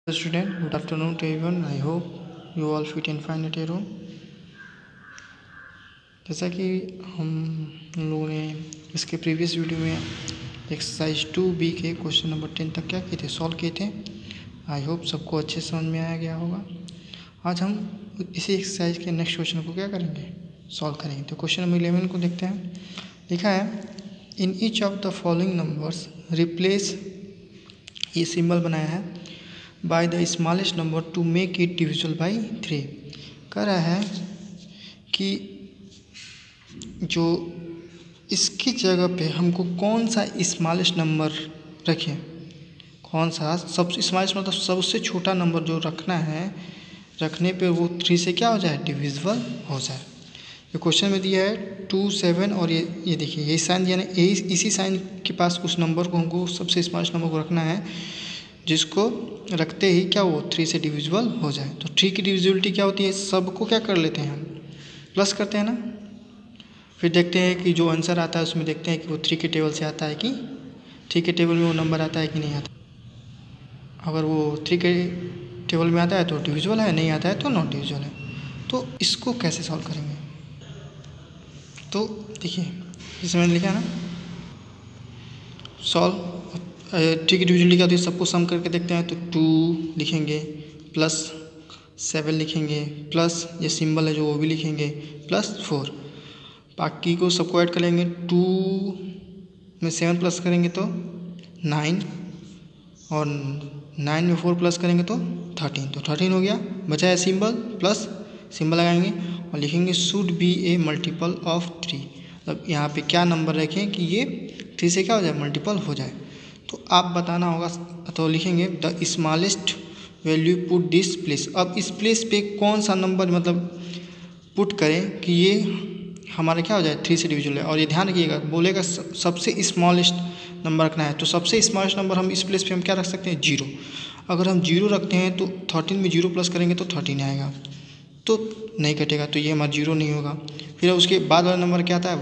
Student, good afternoon to everyone. I hope you all fit and fine at your home. जैसा कि हम लोगों ने इसके प्रीवियस वीडियो में एक्सरसाइज 2B के क्वेश्चन नंबर 10 तक क्या किए थे, सॉल्व किए थे। आई होप सबको अच्छे समझ में आया गया होगा। आज हम इसी एक्सरसाइज के नेक्स्ट क्वेश्चन को क्या करेंगे, सॉल्व करेंगे। तो क्वेश्चन नंबर 11 को देखते हैं। लिखा है in each of the following numbers replace, ये सिंबल बनाया है, by the smallest number two make it divisible by 3। कह रहा है कि जो इसकी जगह पे हमको कौन सा स्मॉलेस्ट नंबर रखें, कौन सा सब स्मॉलेस्ट मतलब सबसे छोटा नंबर जो रखना है, रखने पे वो 3 से क्या हो जाए, डिविजिबल हो जाए। ये क्वेश्चन में दिया है 2, 7 और ये देखिए ये साइन दिया ना, इसी साइन के पास उस नंबर को हमको सबसे स्मॉलेस्ट नंबर को रखना है जिसको रखते ही क्या वो 3 से डिविजिबल हो जाए। तो 3 की डिविजिबिलिटी क्या होती है, सबको क्या कर लेते हैं हम, प्लस करते हैं ना। फिर देखते हैं कि जो आंसर आता है उसमें देखते हैं कि वो 3 के टेबल से आता है कि 3 के टेबल में वो नंबर आता है कि नहीं आता। अगर वो 3 के टेबल में आता है तो डिविजिबल है, नहीं आता है तो नॉट डिविजिबल है। तो इसको कैसे सॉल्व करेंगे, तो देखिए इसमें लिखा है ना सॉल्व 3 की डिविजिबिलिटी क्या होती है, सबको सम करके देखते हैं। तो 2 लिखेंगे प्लस 7 लिखेंगे प्लस ये सिंबल है जो वो भी लिखेंगे प्लस 4, बाकी को सबको ऐड करेंगे। 2 में 7 प्लस करेंगे तो 9 और 9 में 4 प्लस करेंगे तो 13, तो 13 हो गया। बचा है सिंबल, प्लस सिंबल लगाएंगे और लिखेंगे should be A multiple of 3। मतलब यहाँ पे क्या नंबर रखें कि ये 3 से क्या हो जाए, मल्टीपल हो जाए। तो आप बताना होगा, तो लिखेंगे the smallest value put this place. अब इस प्लेस पे कौन सा नंबर मतलब पुट करें कि ये हमारा क्या हो जाए, 3 से डिविजिबल है। और ये ध्यान रखिएगा, बोलेगा सबसे स्मॉलेस्ट नंबर रखना है, तो सबसे स्मॉलेस्ट नंबर हम इस प्लेस पे हम क्या रख सकते हैं, 0। अगर हम 0 रखते हैं तो 13 में 0 प्लस करेंगे तो 13 आएगा, तो नहीं कटेगा, तो ये हमारा 0 नहीं होगा। फिर उसके बाद वाला नंबर क्या आता है,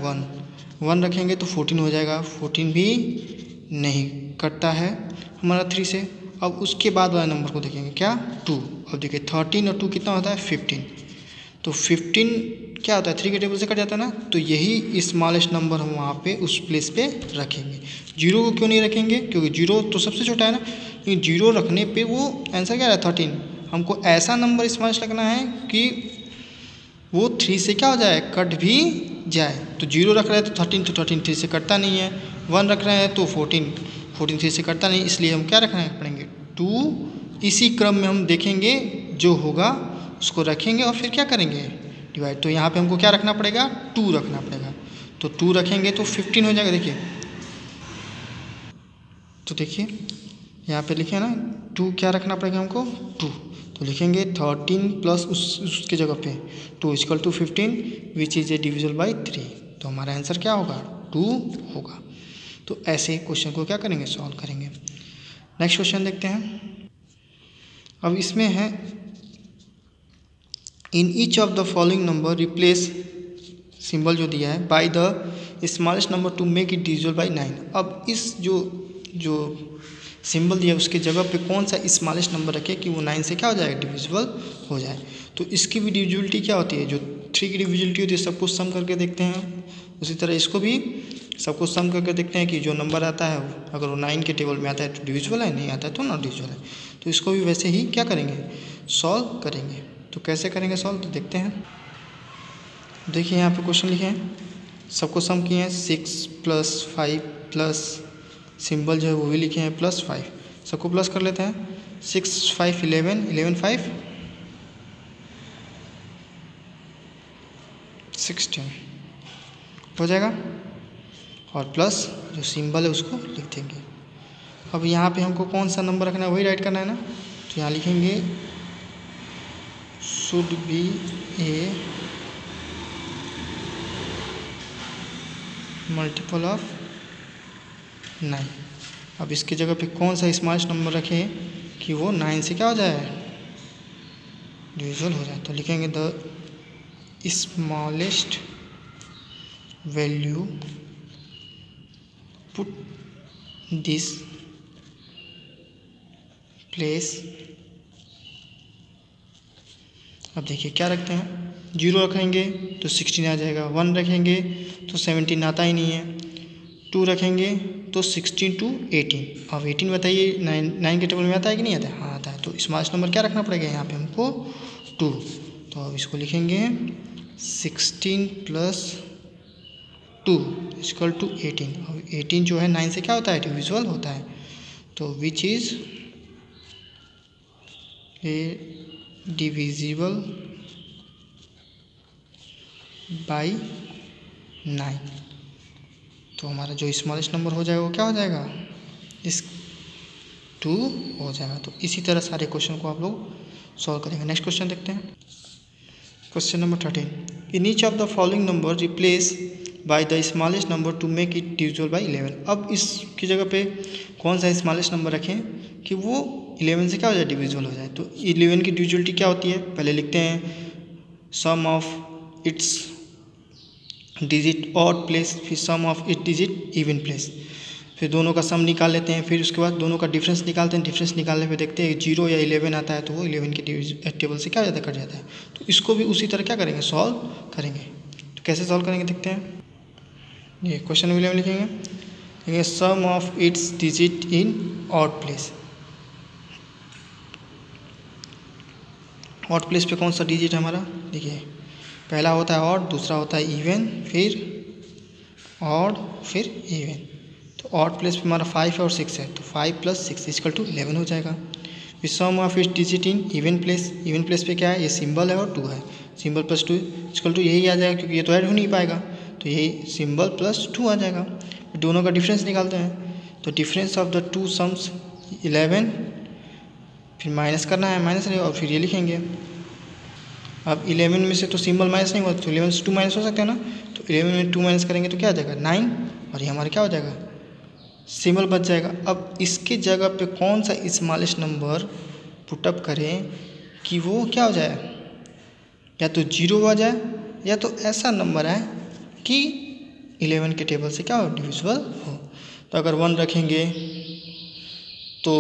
1 रखेंगे तो 14 हो जाएगा, 14 भी नहीं कटता है हमारा 3 से। अब उसके बाद वाले नंबर को देखेंगे क्या, 2। अब देखिए 13 और 2 कितना होता है, 15। तो 15 क्या होता है, 3 के टेबल से कट जाता है ना, तो यही स्मॉलेस्ट नंबर हम वहाँ पे उस प्लेस पे रखेंगे। 0 को क्यों नहीं रखेंगे, क्योंकि 0 तो सबसे छोटा है ना, लेकिन 0 रखने पे वो आंसर क्या है, 13। हमको ऐसा नंबर स्मॉलेस्ट रखना है कि वो 3 से क्या हो जाए, कट भी जाए। तो 0 रख रहे हैं तो 13, तो 13 3 से कटता नहीं है। 1 रख रहे हैं तो 14 3 से कटता नहीं, इसलिए हम क्या रखना है, पढ़ेंगे 2। इसी क्रम में हम देखेंगे जो होगा उसको रखेंगे और फिर क्या करेंगे, डिवाइड। तो यहाँ पे हमको क्या रखना पड़ेगा, 2 रखना पड़ेगा। तो 2 रखेंगे तो 15 हो जाएगा। देखिए तो देखिए यहाँ पे लिखे ना 2 क्या रखना पड़ेगा हमको, 2। तो लिखेंगे 13 प्लस उसके जगह पे 2 equal to 15 which is a divisible by 3। तो हमारा आंसर क्या होगा, 2 होगा। तो ऐसे क्वेश्चन को क्या करेंगे, सॉल्व करेंगे। नेक्स्ट क्वेश्चन देखते हैं। अब इसमें है in each of the following number replace, symbol जो दिया है, by the smallest number two make it divisible by 9। अब इस जो सिंबल दिया है उसके जगह पे कौन सा स्मॉलेस्ट नंबर रखे कि वो 9 से क्या हो जाए, डिविजिबल हो जाए। तो इसकी भी डिविजिबिलिटी क्या होती है, जो 3 की डिविजिबिलिटी होती है सबको सम करके देखते हैं। उसी तरह इसको भी सबको सम करके देखते हैं कि जो नंबर आता है अगर वो 9 के टेबल में आता है तो डिविजिबल है, नहीं आता है तो नॉट डिविजिबल है। तो इसको भी वैसे ही क्या करेंगे, सॉल्व करेंगे। तो कैसे करेंगे सॉल्व, तो देखते हैं। देखिए यहाँ पे क्वेश्चन लिखे हैं, सबको सम किए हैं, 6 प्लस 5 प्लस सिंबल जो है वो भी लिखे हैं प्लस 5, सबको प्लस कर लेते हैं। 6 5 11, 11 5 16 हो जाएगा, और प्लस जो सिंबल है उसको लिख देंगे। अब यहाँ पे हमको कौन सा नंबर रखना है वही राइट करना है ना, तो यहाँ लिखेंगे should be A multiple of 9। अब इसकी जगह पे कौन सा स्मॉलेस्ट नंबर रखें कि वो 9 से क्या हो जाए, डिविजिबल हो जाए। तो लिखेंगे the smallest value put this place अब देखिए क्या रखते हैं, 0 रखेंगे तो 16 आ जाएगा, 1 रखेंगे तो 17 आता ही नहीं है, 2 रखेंगे तो 16 to 18। अब 18 बताइए 9 के टेबल में आता है कि नहीं आता है? हाँ आता है। तो स्मॉलेस्ट नंबर क्या रखना पड़ेगा यहाँ पे हमको? 2। तो अब इसको लिखेंगे 16 + 2 = 18। अब 18 जो है 9 से क्या होता है? डिविजिबल होता है। तो विच इज़ ए डिविजिबल बाई 9। तो हमारा जो स्मॉलेस्ट नंबर हो जाएगा वो क्या हो जाएगा? इस 2 हो जाएगा। तो इसी तरह सारे क्वेश्चन को आप लोग सॉल्व करेंगे। नेक्स्ट क्वेश्चन देखते हैं। Question number 13, in each of the following number replace by the smallest number two make it divisible by 11। अब इसकी जगह पे कौन सा स्मॉलेस्ट नंबर रखें कि वो 11 से क्या हो जाए? डिविजिबल हो जाए। तो 11 की डिविजिबिलिटी क्या होती है? पहले लिखते हैं sum of its digit odd place, फिर sum of it digit even place, फिर दोनों का सम निकाल लेते हैं, फिर उसके बाद दोनों का डिफरेंस निकालते हैं। डिफरेंस निकालने पे देखते हैं 0 या 11 आता है तो वो 11 के टेबल से क्या हो जाता है? कट जाता है। तो इसको भी उसी तरह क्या करेंगे? सॉल्व करेंगे। तो कैसे सॉल्व करेंगे देखते हैं। ये क्वेश्चन नंबर 11 लिखेंगे, देखिए sum of its digit in odd place. Odd place पे कौन सा डिजिट है हमारा? देखिए पहला होता है ऑड, दूसरा होता है इवन, फिर ऑड, फिर इवन। तो ऑड प्लेस पे हमारा 5 है और 6 है, तो 5 + 6 = 11 हो जाएगा। फिर sum of its digit in even place, even place पे क्या है? ये सिंबल है और 2 है, सिंबल + 2 = यही आ जाएगा क्योंकि ये तो ऐड हो नहीं पाएगा, तो यही सिंबल + 2 आ जाएगा। दोनों का डिफरेंस निकालते हैं, तो difference of the two sums 11, फिर माइनस करना है, माइनस रहेगा और फिर ये लिखेंगे। अब 11 में से तो सिंबल माइनस नहीं हुआ तो 11 से 2 माइनस हो सकते हैं ना, तो 11 में 2 माइनस करेंगे तो क्या आ जाएगा? 9, और ये हमारा क्या हो जाएगा? सिंबल बच जाएगा। अब इसके जगह पे कौन सा स्मॉलेस्ट नंबर पुटअप करें कि वो क्या हो जाए? या तो 0 आ जाए या तो ऐसा नंबर है कि 11 के टेबल से क्या हो? डिविजिबल हो। तो अगर 1 रखेंगे तो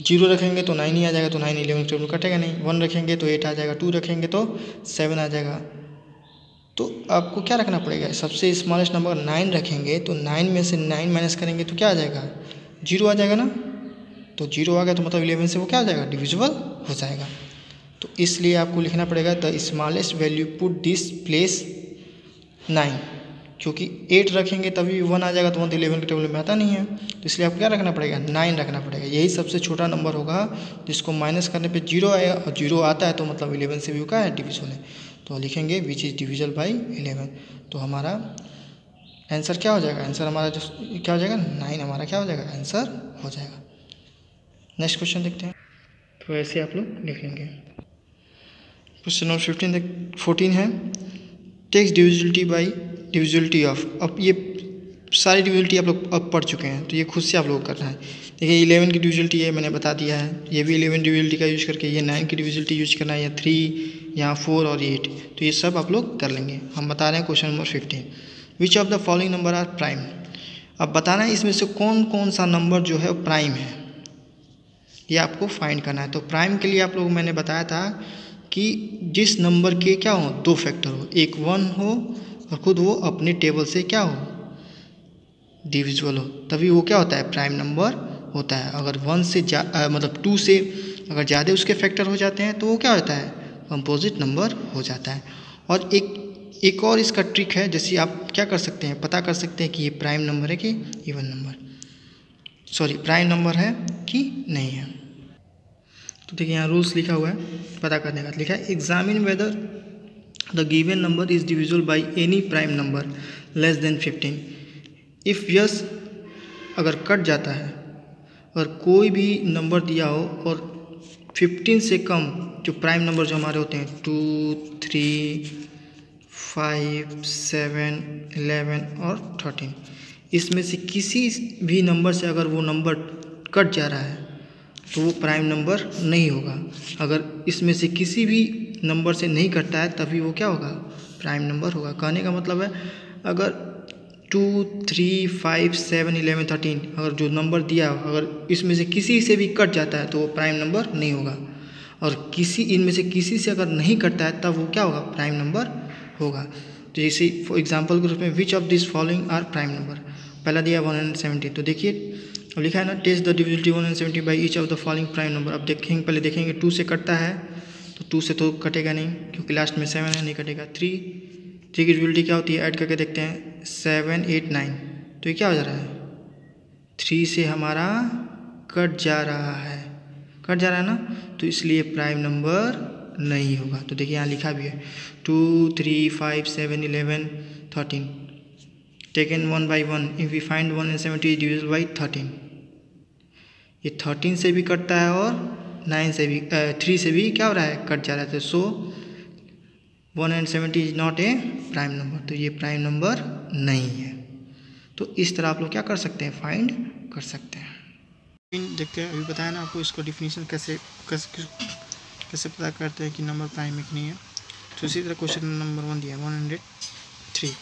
0 रखेंगे तो 9 ही आ जाएगा, तो 9 11 के टेबल में कटेगा नहीं। 1 रखेंगे तो 8 आ जाएगा, 2 रखेंगे तो 7 आ जाएगा। तो आपको क्या रखना पड़ेगा? सबसे स्मॉलेस्ट नंबर 9 रखेंगे तो 9 में से 9 माइनस करेंगे तो क्या आ जाएगा? 0 आ जाएगा ना। तो 0 आ गया तो मतलब 11 से वो क्या हो जाएगा? डिविजिबल हो जाएगा। तो इसलिए आपको लिखना पड़ेगा the smallest value put this place 9, क्योंकि 8 रखेंगे तभी 1 आ जाएगा, तो 1 11 के टेबल में आता नहीं है, तो इसलिए आपको क्या रखना पड़ेगा? 9 रखना पड़ेगा। यही सबसे छोटा नंबर होगा जिसको माइनस करने पे 0 आएगा, और 0 आता है तो मतलब 11 से भी क्या है? डिविजिबल है। तो लिखेंगे विच इज़ डिविजिबल बाई 11। तो हमारा आंसर क्या हो जाएगा? आंसर हमारा जो क्या हो जाएगा? 9 हमारा क्या हो जाएगा? आंसर हो जाएगा। नेक्स्ट क्वेश्चन देखते हैं। तो ऐसे आप लोग लिख लेंगे। क्वेश्चन नंबर 14 है, takes divisibility by divisibility of. अब ये सारी डिविजिबिलिटी आप लोग अब पढ़ चुके हैं, तो ये खुद से आप लोग करना है। देखिए 11 की डिविजिबिलिटी है मैंने बता दिया है, ये भी 11 डिविजिबिलिटी का यूज करके, ये 9 की डिविजिबिलिटी यूज करना है, या 3, यहाँ 4 और 8, तो ये सब आप लोग कर लेंगे। हम बता रहे हैं question number 15, which of the following number are prime. अब बताना है इसमें से कौन कौन सा नंबर जो है प्राइम है, ये आपको फाइंड करना है। तो प्राइम के लिए आप लोग मैंने बताया था कि जिस नंबर के क्या हो? 2 फैक्टर हो, एक 1 हो और खुद वो अपने टेबल से क्या हो? डिविजिबल हो, तभी वो क्या होता है? प्राइम नंबर होता है। अगर 1 से मतलब 2 से अगर ज़्यादा उसके फैक्टर हो जाते हैं तो वो क्या होता है? कंपोजिट नंबर हो जाता है। और एक और इसका ट्रिक है, जैसे आप क्या कर सकते हैं? पता कर सकते हैं कि ये प्राइम नंबर है कि even number, sorry prime number है कि नहीं है। तो देखिए यहाँ रूल्स लिखा हुआ है पता करने का, लिखा है examine whether the given number is divisible by any prime number less than 15। If yes, अगर कट जाता है, अगर कोई भी नंबर दिया हो और 15 से कम जो प्राइम नंबर जो हमारे होते हैं 2, 3, 5, 7, 11 और 13, इसमें से किसी भी नंबर से अगर वो नंबर कट जा रहा है तो वो प्राइम नंबर नहीं होगा। अगर इसमें से किसी भी नंबर से नहीं कटता है तभी वो क्या होगा? प्राइम नंबर होगा। कहने का मतलब है अगर 2, 3, 5, 7, 11, 13 अगर जो नंबर दिया अगर इसमें से किसी से भी कट जाता है तो वो प्राइम नंबर नहीं होगा। और किसी इनमें से किसी से अगर नहीं कटता है तब वो क्या होगा, प्राइम नंबर होगा। तो जैसे फॉर एग्जांपल के रूप में which of this following are prime number, पहला दिया 170, तो देखिए अब लिखा है ना test the divisibility 170 by each of the following prime number. अब देखेंगे, पहले देखेंगे 2 से कटता है तो 2 से तो कटेगा नहीं क्योंकि लास्ट में 7 है, नहीं कटेगा। 3 की डिविजिबिलिटी क्या होती है, ऐड करके देखते हैं 7 8 9, तो ये क्या हो जा रहा है 3 से हमारा कट जा रहा है, कट जा रहा है ना, तो इसलिए प्राइम नंबर नहीं होगा। तो देखिए यहाँ लिखा भी है 2 3 5 7 11 13 taken 1 by 1 if we find 170 divisible by 13। ये 13 से भी कटता है और 9 से भी 3 से भी क्या हो रहा है, कट जा रहा है। तो सो 170 is not a prime number, तो ये प्राइम नंबर नहीं है। तो इस तरह आप लोग क्या कर सकते हैं, फाइंड कर सकते हैं। देखते हैं, अभी बताया ना आपको इसको डिफिनीशन कैसे पता करते हैं कि नंबर प्राइम है कि नहीं है। तो इसी तरह क्वेश्चन नंबर 1 दिया है 103,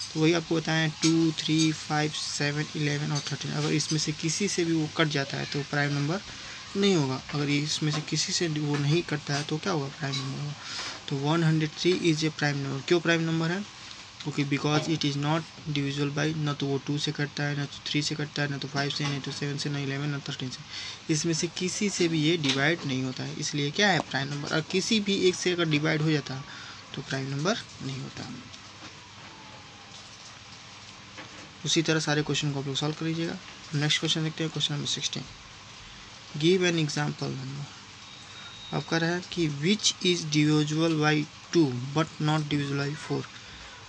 तो वही आपको बताएं 2 3 5 7 11 और 13। अगर इसमें से किसी से भी वो कट जाता है तो प्राइम नंबर नहीं होगा, अगर इसमें से किसी से वो नहीं कटता है तो क्या होगा, प्राइम नंबर होगा। तो 103 इज ए प्राइम नंबर। क्यों प्राइम नंबर है, क्योंकि because it is not divisible by, न तो वो 2 से कटता है, न तो 3 से कटता है, न तो 5 से, नहीं तो 7 से, न 11, न 13 से। इसमें से किसी से भी ये डिवाइड नहीं होता है, इसलिए क्या है प्राइम नंबर। और किसी भी एक से अगर डिवाइड हो जाता है तो प्राइम नंबर नहीं होता। उसी तरह सारे क्वेश्चन को आप लोग सॉल्व कर लीजिएगा। नेक्स्ट क्वेश्चन देखते हैं, question number 16। Give an example number. अब कह रहा है कि which is divisible by 2 but not divisible by 4।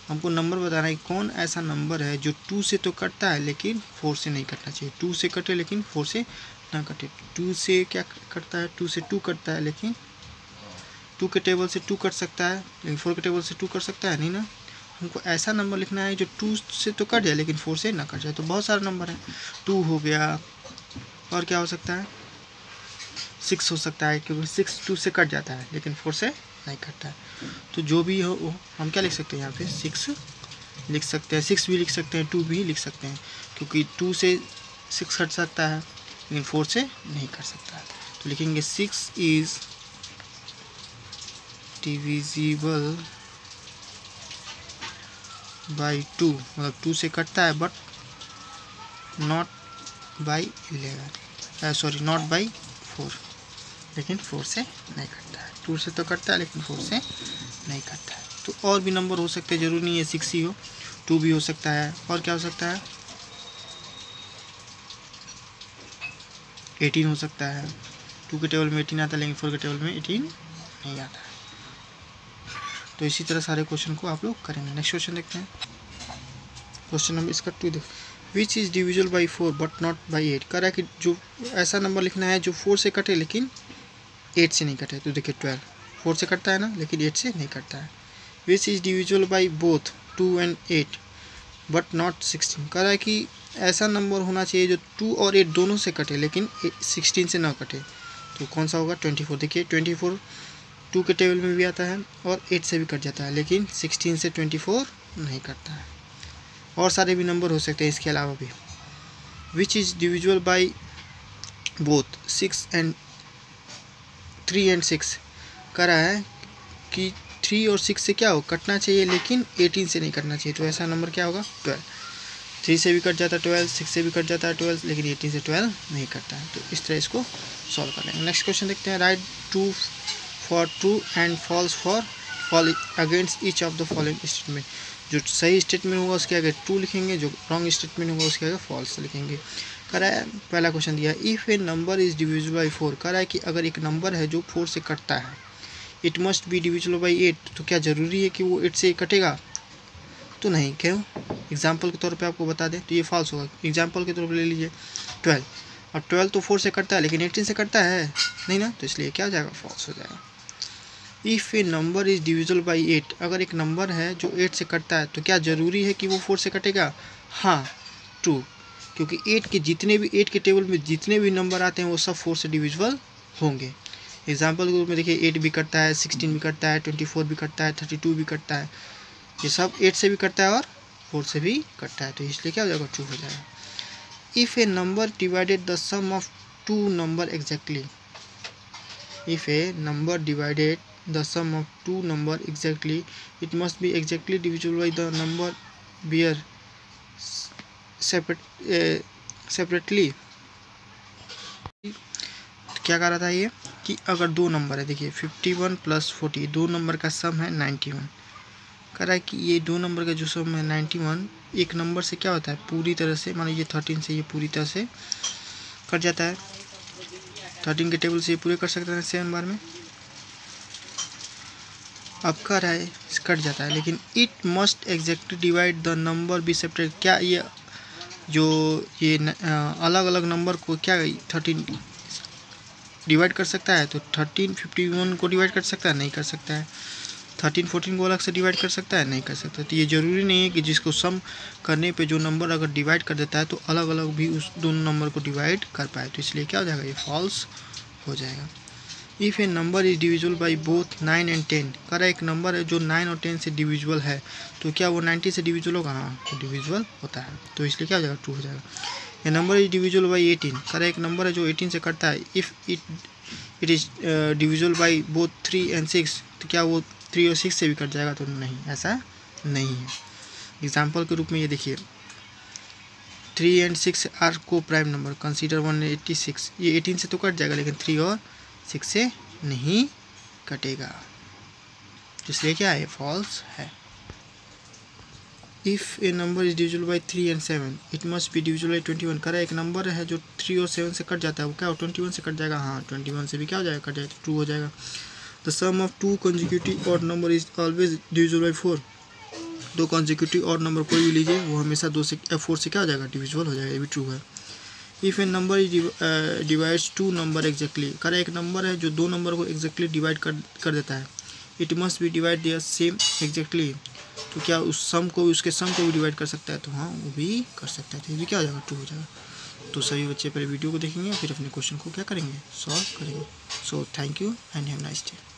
हमको नंबर बताना है कौन ऐसा नंबर है जो 2 से तो कटता है लेकिन 4 से नहीं कटना चाहिए। 2 से कटे लेकिन 4 से ना कटे। 2 से क्या कटता है, 2 से 2 कटता है, लेकिन 2 के टेबल से 2 कट सकता है, लेकिन 4 के टेबल से 2 कट सकता है नहीं ना। हमको ऐसा नंबर लिखना है जो 2 से तो कट जाए लेकिन 4 से ना कट जाए। तो बहुत सारे नंबर हैं, 2 हो गया, और क्या हो सकता है 6 हो सकता है, क्योंकि 6 2 से कट जाता है लेकिन 4 से नहीं कटता है। तो जो भी हो हम क्या लिख सकते हैं, यहाँ पे 6 लिख सकते हैं, 6 भी लिख सकते हैं, 2 भी लिख सकते हैं, क्योंकि 2 से 6 कट सकता है लेकिन 4 से नहीं कट सकता है। तो लिखेंगे 6 इज डिविजिबल बाई 2, मतलब 2 से कटता है but not by 11, sorry not by 4, लेकिन 4 से नहीं कटता है। 2 से तो कटता है लेकिन 4 से नहीं कटता है। तो और भी नंबर हो सकते हैं, जरूरी नहीं है 6 ही हो, 2 भी हो सकता है, और क्या हो सकता है 18 हो सकता है। 2 के टेबल में 18 आता है लेकिन 4 के टेबल में 18 नहीं आता है। तो इसी तरह सारे क्वेश्चन को आप लोग करेंगे। नेक्स्ट क्वेश्चन देखते हैं, क्वेश्चन नंबर इसका 2 देखो। Which is divisible by 4 but not by 8। कह रहा है कि जो ऐसा नंबर लिखना है जो 4 से कटे लेकिन 8 से नहीं कटे। तो देखिए 12 4 से कटता है ना, लेकिन 8 से नहीं कटता है। Which is divisible by both 2 and 8 but not 16। कह रहा है कि ऐसा नंबर होना चाहिए जो 2 और 8 दोनों से कटे लेकिन 16 से ना कटे। तो कौन सा होगा, 24। देखिए 24 2 के टेबल में भी आता है और 8 से भी कट जाता है, लेकिन 16 से 24 नहीं कटता है। और सारे भी नंबर हो सकते हैं इसके अलावा भी। Which is divisible by both 3 and 6। कह रहा है कि 3 और 6 से क्या हो, कटना चाहिए लेकिन 18 से नहीं कटना चाहिए। तो ऐसा नंबर क्या होगा, 12। 3 से भी कट जाता है 12, 6 से भी कट जाता है 12, लेकिन 18 से 12 नहीं कटता है। तो इस तरह इसको सॉल्व कर लेंगे। नेक्स्ट क्वेश्चन देखते हैं, write true for true and false for fall against each of the following statement. जो सही स्टेटमेंट होगा उसके आगे ट्रू लिखेंगे, जो रॉन्ग स्टेटमेंट होगा उसके आगे फॉल्स लिखेंगे। कह रहा है पहला क्वेश्चन दिया, if a number is divisible by 4। कह रहा है कि अगर एक नंबर है जो 4 से कटता है, it must be divisible by 8। तो क्या ज़रूरी है कि वो 8 से कटेगा, तो नहीं। क्यों, एग्जाम्पल के तौर पे आपको बता दें तो ये फॉल्स होगा। एग्जाम्पल के तौर पे ले लीजिए 12, और 12 तो 4 से कटता है लेकिन 18 से कटता है नहीं ना, तो इसलिए क्या हो जाएगा, फॉल्स हो जाएगा। If a number is divisible by 8। अगर एक नंबर है जो 8 से कटता है तो क्या ज़रूरी है कि वो 4 से कटेगा, हाँ ट्रू, क्योंकि 8 के टेबल में जितने भी नंबर आते हैं वो सब 4 से डिविजिबल होंगे। एग्जाम्पल के रूप में देखिए 8 भी कटता है, 16 भी कटता है, 24 भी कटता है, 32 भी कटता है, ये सब 8 से भी कटता है और 4 से भी कटता है। तो इसलिए क्या हो जाएगा, ट्रू हो जाएगा। If a number divided the sum of 2 number exactly. If a number divided the sum of two number exactly it must be exactly divisible by the number bear separately. क्या कह रहा था ये कि अगर दो नंबर है, देखिए 51 प्लस 40, दो नंबर का सम है 91। कह रहा है कि ये दो नंबर का जो सम है 91 एक नंबर से क्या होता है पूरी तरह से, मान लीजिए 13 से ये पूरी तरह से कट जाता है। 13 के टेबल से ये पूरे कर सकते हैं 7 बार में। अब कह रहा है कट जाता है, लेकिन it must exactly divide the number B separate. क्या ये जो ये अलग अलग नंबर को क्या 13 डिवाइड कर सकता है? तो 13 51 को डिवाइड कर सकता है? नहीं कर सकता है। 13 14 को अलग से डिवाइड कर सकता है? नहीं कर सकता। तो ये ज़रूरी नहीं है कि जिसको सम करने पे जो नंबर अगर डिवाइड कर देता है तो अलग अलग भी उस दोनों नंबर को डिवाइड कर पाए। तो इसलिए क्या हो जाएगा, ये फॉल्स हो जाएगा। If a number is divisible by both 9 and 10, कह रहा है एक नंबर है जो 9 और 10 से डिविजिबल है, तो क्या वो 90 से डिविजिबल होगा? हाँ, तो डिविजिबल होता है। तो इसलिए क्या हो जाएगा, ट्रू हो जाएगा। ए नंबर इज डिविजिबल बाई 18, कह रहा है एक नंबर है जो 18 से कटता है। If it is divisible by both 3 and 6, तो क्या वो 3 और 6 से भी कट जाएगा? तो नहीं, ऐसा नहीं है। एग्जाम्पल के रूप में ये देखिए 3 एंड 6 आर को प्राइम नंबर, कंसीडर 186, ये 18 से तो कट जाएगा लेकिन 3 और 6 से नहीं कटेगा, इसलिए क्या है, फॉल्स है। If a number is divisible by 3 and 7 it must be divisible by 21, कह रहा है एक नंबर है जो 3 और 7 से कट जाता है, वो क्या हो 21 से कट जाएगा? हाँ, 21 से भी क्या हो जाएगा, कट जाएगा, तो ट्रू हो जाएगा। The sum of two consecutive odd number is always divisible by 4, दो कंसेक्यूटिव ऑड नंबर कोई भी लीजिए वो हमेशा 4 से क्या हो जाएगा, डिविजिबल हो जाएगा, ये भी ट्रू है। If a number is divides two number exactly, कह रहा है एक नंबर है जो दो नंबर को एग्जैक्टली डिवाइड कर देता है। It must be divide their same exactly, तो क्या उस सम को उसके सम को भी डिवाइड कर सकता है? तो हाँ, वो भी कर सकता है, तो ये भी क्या हो जाएगा, ट्रू हो जाएगा। तो सभी बच्चे पहले वीडियो को देखेंगे फिर अपने क्वेश्चन को क्या करेंगे, सॉल्व करेंगे। So thank you and have nice day.